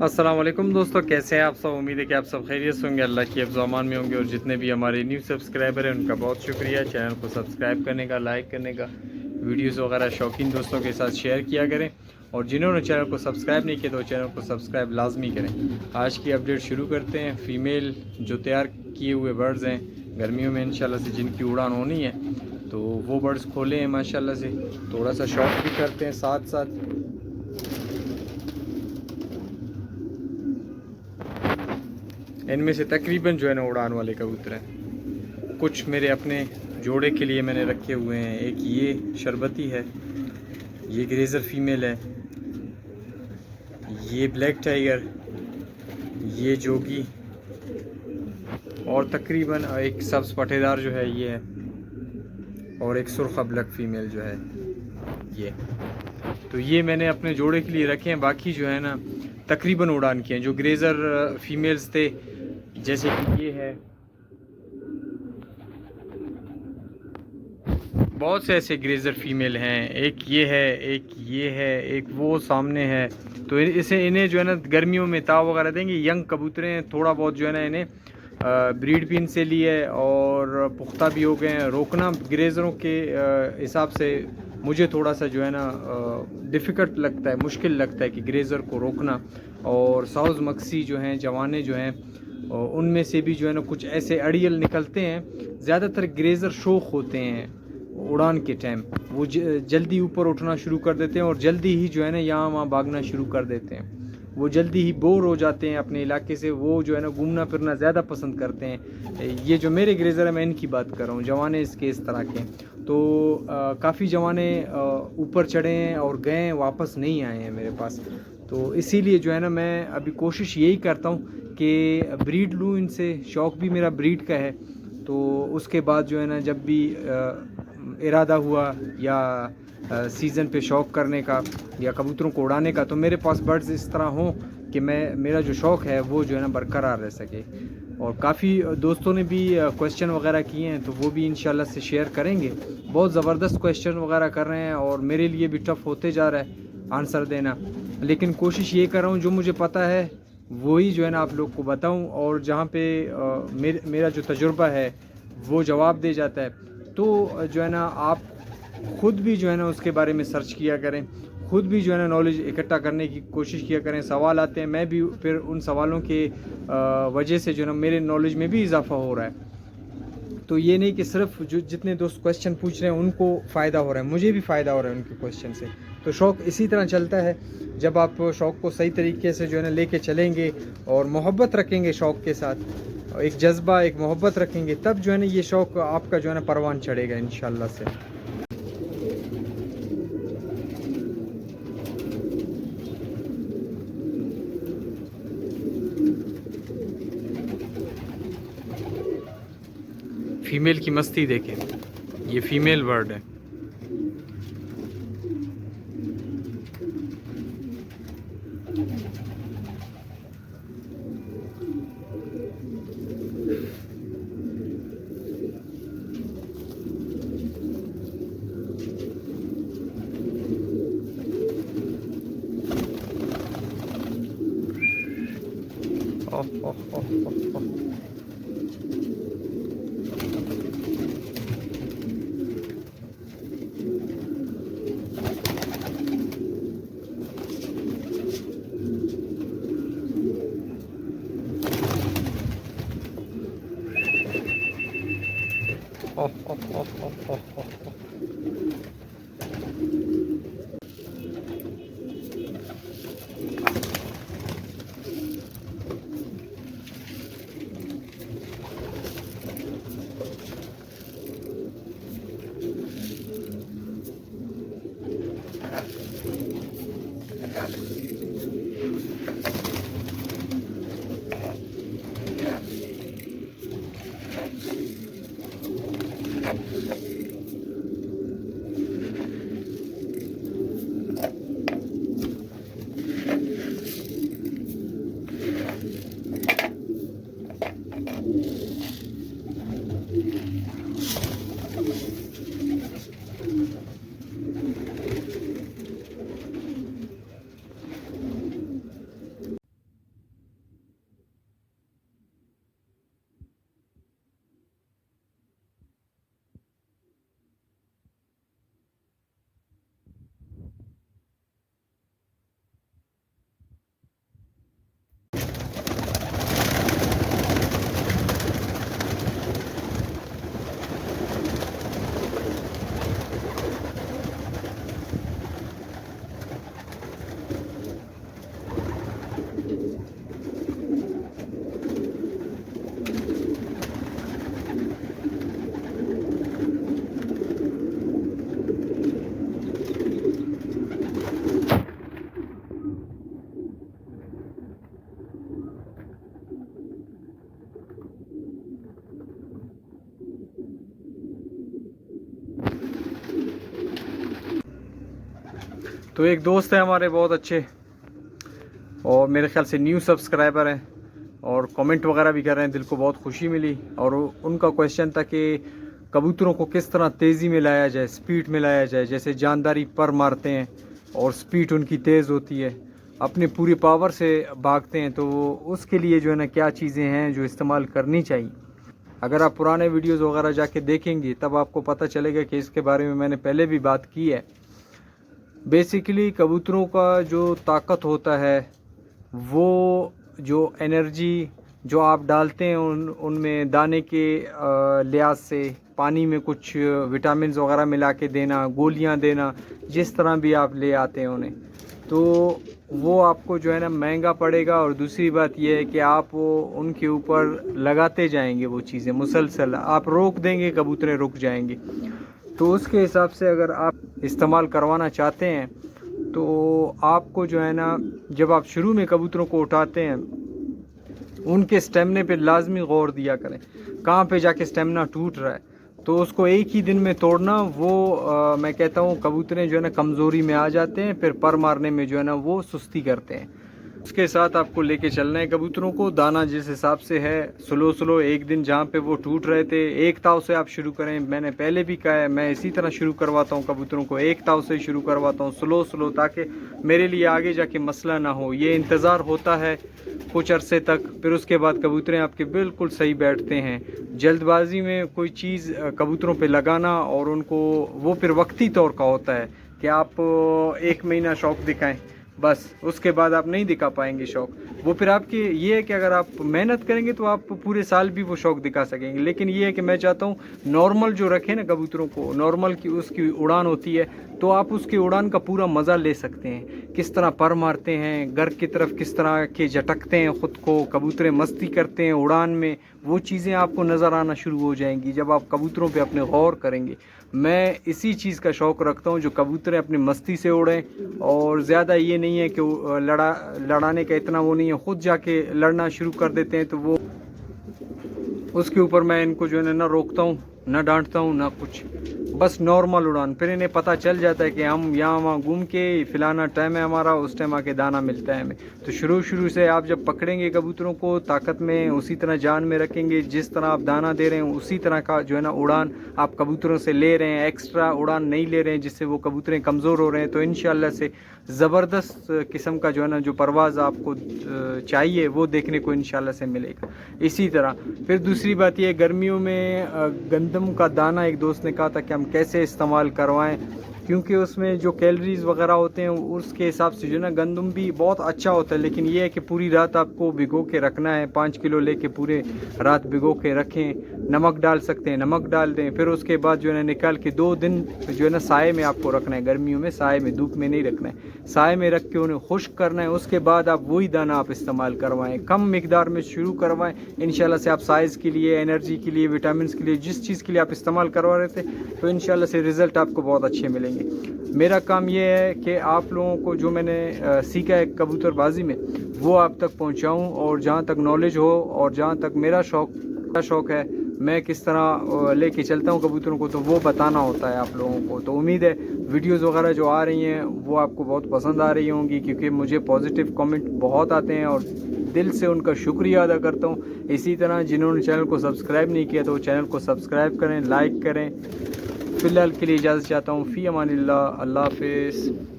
अस्सलाम वालेकुम दोस्तों, कैसे हैं आप सब। उम्मीद है कि आप सब खैरियत से होंगे, अल्लाह की अमान में होंगे। और जितने भी हमारे न्यू सब्सक्राइबर हैं उनका बहुत शुक्रिया। चैनल को सब्सक्राइब करने का, लाइक करने का, वीडियोस वगैरह शौकीन दोस्तों के साथ शेयर किया करें। और जिन्होंने चैनल को सब्सक्राइब नहीं किया तो चैनल को सब्सक्राइब लाजमी करें। आज की अपडेट शुरू करते हैं। फ़ीमेल जो तैयार किए हुए बर्ड्स हैं गर्मियों में इंशाल्लाह से जिनकी उड़ान होनी है तो वो बर्ड्स खोले हैं माशाल्लाह से। थोड़ा सा शौक भी करते हैं साथ साथ। इनमें से तकरीबन जो है ना उड़ान वाले कबूतर हैं। कुछ मेरे अपने जोड़े के लिए मैंने रखे हुए हैं। एक ये शरबती है, ये ग्रेज़र फीमेल है, ये ब्लैक टाइगर, ये जोगी, और तकरीबन एक सब्ज पटेदार जो है ये है, और एक सुर्ख ब्लैक फीमेल जो है ये। तो ये मैंने अपने जोड़े के लिए रखे हैं। बाकी जो है ना तकरीबन उड़ान किए हैं। जो ग्रेज़र फीमेल्स थे जैसे कि ये है, बहुत से ऐसे ग्रेज़र फीमेल हैं। एक ये है, एक ये है, एक वो सामने है। तो इसे इन्हें जो है ना गर्मियों में ताव वगैरह देंगे। यंग कबूतर हैं, थोड़ा बहुत जो है ना इन्हें ब्रीड भी इनसे ली है और पुख्ता भी हो गए हैं। रोकना ग्रेज़रों के हिसाब से मुझे थोड़ा सा जो है ना डिफ़िकल्ट लगता है, मुश्किल लगता है कि ग्रेज़र को रोकना। और साउज़ मक्सी जो हैं, जवाने जो हैं, उनमें से भी जो है ना कुछ ऐसे अड़ियल निकलते हैं। ज़्यादातर ग्रेज़र शौक होते हैं उड़ान के टाइम, वो जल्दी ऊपर उठना शुरू कर देते हैं और जल्दी ही जो है ना यहाँ वहाँ भागना शुरू कर देते हैं। वो जल्दी ही बोर हो जाते हैं अपने इलाके से। वो जो है ना घूमना फिरना ज़्यादा पसंद करते हैं। ये जो मेरे ग्रेज़र है मैं इनकी बात कर रहा हूँ, जवाने इसके इस तरह के। तो काफ़ी जवाने ऊपर चढ़े हैं और गए हैं, वापस नहीं आए हैं मेरे पास। तो इसीलिए जो है ना मैं अभी कोशिश यही करता हूँ कि ब्रीड लूँ इनसे। शौक़ भी मेरा ब्रीड का है। तो उसके बाद जो है ना जब भी इरादा हुआ या सीज़न पे शौक़ करने का या कबूतरों को उड़ाने का, तो मेरे पास बर्ड्स इस तरह हों कि मेरा जो शौक़ है वो जो है ना बरकरार रह सके। और काफ़ी दोस्तों ने भी क्वेश्चन वगैरह किए हैं तो वो भी इंशाल्लाह से शेयर करेंगे। बहुत ज़बरदस्त क्वेश्चन वगैरह कर रहे हैं और मेरे लिए भी टफ़ होते जा रहा है आंसर देना। लेकिन कोशिश ये कर रहा हूँ जो मुझे पता है वही जो है ना आप लोग को बताऊँ। और जहाँ पे मेरा जो तजुर्बा है वो जवाब दे जाता है, तो जो है ना आप ख़ुद भी जो है ना उसके बारे में सर्च किया करें, ख़ुद भी जो है ना नॉलेज इकट्ठा करने की कोशिश किया करें। सवाल आते हैं, मैं भी फिर उन सवालों के वजह से जो है ना मेरे नॉलेज में भी इजाफ़ा हो रहा है। तो ये नहीं कि सिर्फ जो जितने दोस्त क्वेश्चन पूछ रहे हैं उनको फ़ायदा हो रहा है, मुझे भी फ़ायदा हो रहा है उनके क्वेश्चन से। तो शौक़ इसी तरह चलता है। जब आप शौक़ को सही तरीके से जो है ना लेके चलेंगे और मोहब्बत रखेंगे शौक़ के साथ, एक जज्बा, एक मोहब्बत रखेंगे, तब जो है ना ये शौक़ आपका जो है ना परवान चढ़ेगा इंशाल्लाह से। फीमेल की मस्ती देखें, ये फीमेल बर्ड है। ओह ओह ओह ओह ओह। ओह ओह ओह ओह ओह ओह। तो एक दोस्त है हमारे बहुत अच्छे, और मेरे ख्याल से न्यू सब्सक्राइबर हैं, और कमेंट वगैरह भी कर रहे हैं, दिल को बहुत खुशी मिली। और उनका क्वेश्चन था कि कबूतरों को किस तरह तेज़ी में लाया जाए, स्पीड में लाया जाए। जैसे जानदारी पर मारते हैं और स्पीड उनकी तेज़ होती है, अपने पूरी पावर से भागते हैं, तो उसके लिए जो है ना क्या चीज़ें हैं जो इस्तेमाल करनी चाहिए। अगर आप पुराने वीडियोस वगैरह जाके देखेंगे तब आपको पता चलेगा कि इसके बारे में मैंने पहले भी बात की है। बेसिकली कबूतरों का जो ताकत होता है, वो जो एनर्जी जो आप डालते हैं उनमें दाने के लिहाज से, पानी में कुछ विटामिन्स वगैरह मिला के देना, गोलियां देना, जिस तरह भी आप ले आते हैं उन्हें, तो वो आपको जो है ना महंगा पड़ेगा। और दूसरी बात यह है कि आप वो उनके ऊपर लगाते जाएंगे वो चीज़ें मुसलसल, आप रोक देंगे कबूतरें रुक जाएंगी। तो उसके हिसाब से अगर आप इस्तेमाल करवाना चाहते हैं तो आपको जो है ना, जब आप शुरू में कबूतरों को उठाते हैं उनके स्टेमिने पे लाजमी गौर दिया करें, कहाँ पे जाके स्टेमिना टूट रहा है, तो उसको एक ही दिन में तोड़ना, वो मैं कहता हूँ कबूतरें जो है ना कमज़ोरी में आ जाते हैं, फिर पर मारने में जो है ना वो सुस्ती करते हैं। उसके साथ आपको लेके चलना है कबूतरों को, दाना जिस हिसाब से है स्लो एक दिन जहाँ पे वो टूट रहे थे एक ताव से आप शुरू करें। मैंने पहले भी कहा है, मैं इसी तरह शुरू करवाता हूँ कबूतरों को, एक ताव से शुरू करवाता हूँ स्लो, ताकि मेरे लिए आगे जाके मसला ना हो। ये इंतज़ार होता है कुछ अरसे तक, फिर उसके बाद कबूतरें आपके बिल्कुल सही बैठते हैं। जल्दबाजी में कोई चीज़ कबूतरों पे लगाना और उनको, वो फिर वक्ती तौर का होता है कि आप 1 महीना शौक दिखाएं, बस उसके बाद आप नहीं दिखा पाएंगे शौक। वो फिर आपकी ये है कि अगर आप मेहनत करेंगे तो आप पूरे साल भी वो शौक दिखा सकेंगे। लेकिन ये है कि मैं चाहता हूँ नॉर्मल जो रखें ना कबूतरों को, नॉर्मल की उसकी उड़ान होती है, तो आप उसकी उड़ान का पूरा मज़ा ले सकते हैं। किस तरह पर मारते हैं, घर की तरफ किस तरह के झटकते हैं ख़ुद को, कबूतरें मस्ती करते हैं उड़ान में, वो चीज़ें आपको नज़र आना शुरू हो जाएंगी जब आप कबूतरों पे अपने गौर करेंगे। मैं इसी चीज़ का शौक़ रखता हूँ जो कबूतरें अपनी मस्ती से उड़ें, और ज़्यादा ये नहीं है कि लड़ाने का इतना वो नहीं है, ख़ुद जाके लड़ना शुरू कर देते हैं, तो वो उसके ऊपर मैं इनको जो है ना रोकता हूँ, ना डांटता हूँ, ना कुछ, बस नॉर्मल उड़ान। फिर इन्हें पता चल जाता है कि हम यहाँ वहाँ घूम के फलाना टाइम है हमारा, उस टाइम आके दाना मिलता है हमें। तो शुरू से आप जब पकड़ेंगे कबूतरों को ताकत में, उसी तरह जान में रखेंगे, जिस तरह आप दाना दे रहे हैं उसी तरह का जो है ना उड़ान आप कबूतरों से ले रहे हैं, एक्स्ट्रा उड़ान नहीं ले रहे हैं जिससे वो कबूतरें कमज़ोर हो रहे हैं, तो इंशाल्लाह से ज़बरदस्त किस्म का जो है ना जो परवाज़ आपको चाहिए वो देखने को इंशाल्लाह से मिलेगा। इसी तरह फिर दूसरी बात ये, गर्मियों में गंदम का दाना एक दोस्त ने कहा था कि हम कैसे इस्तेमाल करवाएं, क्योंकि उसमें जो कैलोरीज़ वगैरह होते हैं उसके हिसाब से जो है ना गंदम भी बहुत अच्छा होता है। लेकिन ये है कि पूरी रात आपको भिगो के रखना है, 5 किलो लेके पूरे रात भिगो के रखें, नमक डाल सकते हैं नमक डाल दें, फिर उसके बाद जो है ना निकाल के 2 दिन जो है ना साए में आपको रखना है, गर्मियों में साए में, धूप में नहीं रखना है, साए में रख के उन्हें खुश्क करना है। उसके बाद आप वही दाना आप इस्तेमाल करवाएं, कम मिकदार में शुरू करवाएं, इंशाल्लाह से आप साइज़ के लिए, एनर्जी के लिए, विटामिन के लिए, जिस चीज़ के लिए आप इस्तेमाल करवा रहे थे, तो इंशाल्लाह से रिज़ल्ट आपको बहुत अच्छे मिलेंगे। मेरा काम ये है कि आप लोगों को जो मैंने सीखा है कबूतरबाजी में वो आप तक पहुंचाऊं, और जहां तक नॉलेज हो और जहां तक मेरा शौक़ है, मैं किस तरह लेके चलता हूं कबूतरों को, तो वो बताना होता है आप लोगों को। तो उम्मीद है वीडियोस वगैरह जो आ रही हैं वो आपको बहुत पसंद आ रही होंगी, क्योंकि मुझे पॉजिटिव कमेंट बहुत आते हैं और दिल से उनका शुक्रिया अदा करता हूँ। इसी तरह जिन्होंने चैनल को सब्सक्राइब नहीं किया तो वो चैनल को सब्सक्राइब करें, लाइक करें। फ़िलहाल के लिए इजाज़त चाहता हूँ। फ़ी अमानिल्लाह, अल्लाह हाफ़िज़।